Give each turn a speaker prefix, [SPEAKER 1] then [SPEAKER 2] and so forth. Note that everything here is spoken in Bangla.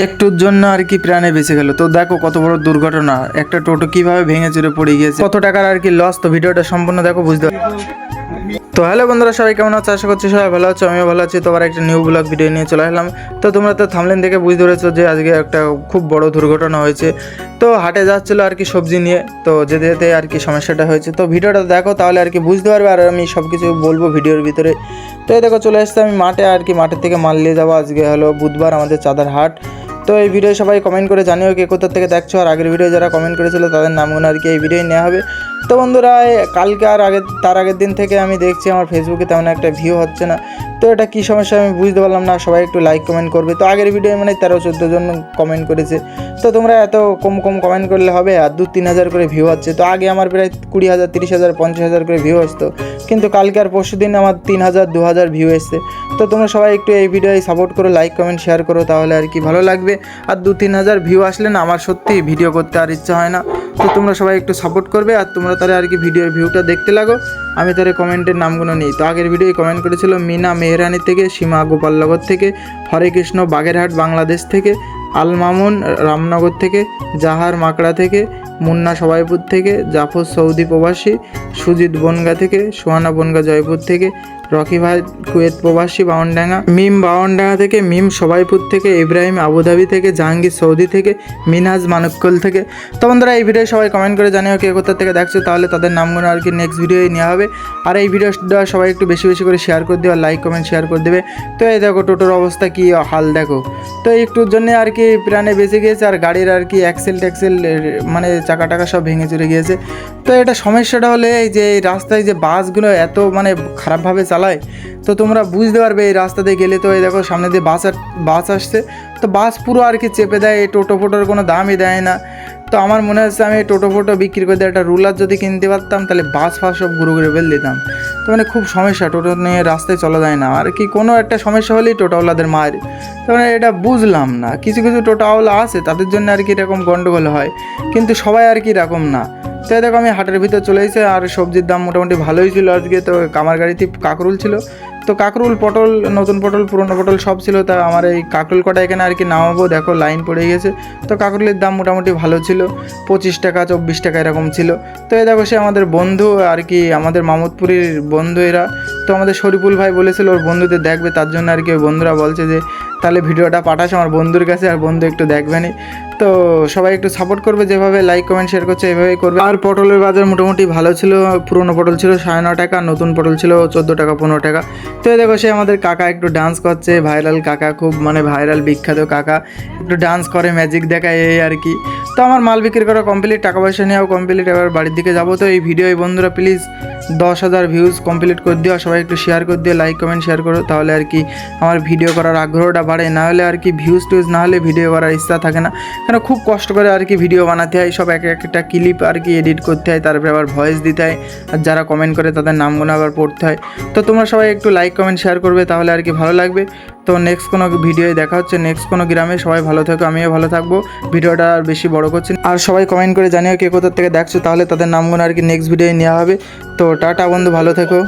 [SPEAKER 1] একটুর জন্য আর কি প্রাণে বেঁচে গেল। তো দেখো কত বড় দুর্ঘটনা, একটা টোটো কিভাবে ভেঙে চুরে পড়ে গিয়েছে, কত টাকার আর কি লস। তো ভিডিওটা সম্পূর্ণ দেখো, বুঝতে তো হ্যালো বন্ধুরা, সবাই কেমন আছো? আশা করছি সবাই ভালো আছো, আমিও ভালো আছি। তো আবার একটা নিউ ব্লগ ভিডিও নিয়ে চলে আসলাম। তো তোমরা তো থাম্বনেল দেখে বুঝতে পেরেছো যে আজকে একটা খুব বড় দুর্ঘটনা হয়েছে। তো হাটে যাচ্ছিলো আর কি সবজি নিয়ে, তো যেতে যেতে আর কি সমস্যাটা হয়েছে। তো ভিডিওটা দেখো তাহলে আর কি বুঝতে পারবে, আর আমি সব কিছু বলবো ভিডিওর ভিতরে। তো এই দেখো চলে এসেছি আমি মাঠে, আর কি মাঠের থেকে মাল নিয়ে যাবো। আজকে হলো বুধবার, আমাদের চাঁদার হাট। তো এই ভিডিও সবাই কমেন্ট করে জানিও কে কোথা থেকে দেখছো, আর আগের ভিডিও যারা কমেন্ট করেছিল তাদের নামগুলো আর কি এই ভিডিওই নেওয়া হবে। তো বন্ধুরা, কালকে আর তার আগের দিন থেকে আমি দেখছি আমার ফেসবুকে তেমন একটা ভিউ হচ্ছে না। তো এটা কী সমস্যা আমি বুঝতে পারলাম না। সবাই একটু লাইক কমেন্ট করবে। তো আগের ভিডিও মানে 13-14 জন কমেন্ট করেছে। তো তোমরা এত কম কমেন্ট করলে হবে? আর 2-3 হাজার করে ভিউ হচ্ছে। তো আগে আমার প্রায় 20,000, 30,000, 50,000 করে ভিউ আসতো, কিন্তু কালকে আর পরশু দিন আমার 3,000, 2,000 ভিউ এসছে। তো তোমরা সবাই একটু এই ভিডিও সাপোর্ট করো, লাইক কমেন্ট শেয়ার করো, তাহলে আর কি ভালো লাগবে। আর 2-3 হাজার ভিউ আসলে না আমার সত্যি ভিডিও করতে আর ইচ্ছা হয় না। তো তোমরা সবাই একটু সাপোর্ট করবে, আর তোমরা তাহলে আর কি ভিডিওর ভিউটা দেখতে লাগো। আমি তাহলে কমেন্টের নামগুলো নিই। তো আগের ভিডিওয় কমেন্ট করেছিল মিনা মেহরানি থেকে, সীমা গোপালনগর থেকে, হরে কৃষ্ণ বাগেরহাট বাংলাদেশ থেকে, আল মামুন রামনগর থেকে, জাহার মাকড়া থেকে, মুন্না সবাইপুর থেকে, জাফর সৌদি প্রবাসী, সুজিত বনগা থেকে, সোহানা বনগা জয়পুর থেকে, রকি ভাই কুয়েত প্রবাসী বাউনডাঙ্গা, মিম বাউনডাঙ্গা থেকে, মিম সবাইপুর থেকে, ইব্রাহিম আবুধাবি থেকে, জাহাঙ্গীর সৌদি থেকে, মিনহাজ মানক্কল থেকে। তো বন্ধুরা, এই ভিডিও সবাই কমেন্ট করে জানিও কে কোথা থেকে দেখছো, তাহলে তাদের নামগুলো আর কি নেক্সট ভিডিওই নেওয়া হবে। আর এই ভিডিওটা সবাই একটু বেশি বেশি করে শেয়ার করে দিও, আর লাইক কমেন্ট শেয়ার করে দেবে। তো এই দেখো টোটোর অবস্থা কী হাল দেখো। তো একটুর জন্য আর কি প্রাণে বেঁচে গিয়েছে, আর গাড়ির আর কি অ্যাক্সেল ট্যাক্সেল মানে চাকা টাকা সব ভেঙে চুরে গিয়েছে। তো এটা সমস্যাটা হলে এই যে এই রাস্তায় যে বাসগুলো এত মানে খারাপভাবে চালায়, তো তোমরা বুঝতে পারবে এই রাস্তা দিয়ে গেলে। তো এই দেখো সামনে দিয়ে বাস আসছে, তো বাস পুরো আর কি চেপে দেয়। এই টোটো ফোটোর কোনো দামই দেয় না। তো আমার মনে হচ্ছে আমি টোটো ফোটো বিক্রি করে দিয়ে একটা রুলার যদি কিনতে পারতাম, তাহলে বাস ফাস সব ঘুরে ফেল দিতাম। তো মানে খুব সমস্যা, টোটো নিয়ে রাস্তায় চলা যায় না। আর কি কোনো একটা সমস্যা হলেই টোটোওয়ালাদের মার। তো মানে এটা বুঝলাম না, কিছু কিছু টোটোওয়ালা আছে তাদের জন্য আর কি এরকম গন্ডগোল হয়, কিন্তু সবাই আর কি এরকম না। তো দেখো আমি হাটের ভিতর চলে এসেছি, আর সবজির দাম মোটামুটি ভালোই ছিল আজকে। তো কামার গাড়িতে কাকরুল ছিল, তো কাকরুল, পটল, নতুন পটল, পুরনো পটল সব ছিল। তা আমার এই কাকরুল কটা এখানে আর কি নামাবো, দেখো লাইন পড়ে গেছে। তো কাকরুলের দাম মোটামুটি ভালো ছিল, 25 টাকা 24 টাকা এরকম ছিল। তো এই দেখো সে আমাদের বন্ধু আর কি, আমাদের মামুদপুরের বন্ধু এরা। তো আমাদের শরীফুল ভাই বলেছিল ওর বন্ধুদের দেখবে, তার জন্য আর কি ওই বন্ধুরা বলছে যে তাহলে ভিডিওটা পাঠাস আমার বন্ধুর কাছে, আর বন্ধু একটু দেখবেনি। তো সবাই একটু সাপোর্ট করবে, যেভাবে লাইক কমেন্ট শেয়ার করছে এভাবেই করবে। আর পটলের বাজার মোটামুটি ভালো ছিল, পুরনো পটল ছিল 9.5 টাকা, নতুন পটল ছিল 14 টাকা 15 টাকা। তো দেখো সে আমাদের কাকা একটু ডান্স করছে, ভাইরাল কাকা, খুব মানে ভাইরাল বিখ্যাত কাকা, একটু ডান্স করে ম্যাজিক দেখায় এই আর কি। তো আমার মাল বিক্রি করা কমপ্লিট, টাকা পয়সা নেওয়াও কমপ্লিট, এবার বাড়ির দিকে যাবো। তো এই ভিডিও বন্ধুরা প্লিজ 10,000 ভিউজ কমপ্লিট করে দিও, সবাই একটু শেয়ার করে দিও, লাইক কমেন্ট শেয়ার করো, তাহলে আর কি আমার ভিডিও করার আগ্রহটা বাড়ে। না হলে আর কি ভিউজ না হলে ভিডিও করার ইচ্ছা থাকে না, কেন খুব কষ্ট করে আর কি ভিডিও বানাতে হয়, সব একটা ক্লিপ আর কি এডিট করতে হয়, তারপরে আবার ভয়েস দিতে হয়, আর যারা কমেন্ট করে তাদের নামগুলো আবার পড়তে হয়। তো তোমরা সবাই একটু লাইক কমেন্ট শেয়ার করবে, তাহলে আর কি ভালো লাগবে। তো নেক্সট কোনো ভিডিওয় দেখা হচ্ছে, নেক্সট কোনো গ্রামে। সবাই ভালো থাকো, আমিও ভালো থাকবো। ভিডিওটা আর বেশি বড় করছি, আর সবাই কমেন্ট করে জানিও কে কোথা থেকে দেখছো, তাহলে তাদের নামগুলো আর কি নেক্সট ভিডিওয় নেওয়া হবে। তো টাটা বন্ধু, ভালো থেকো।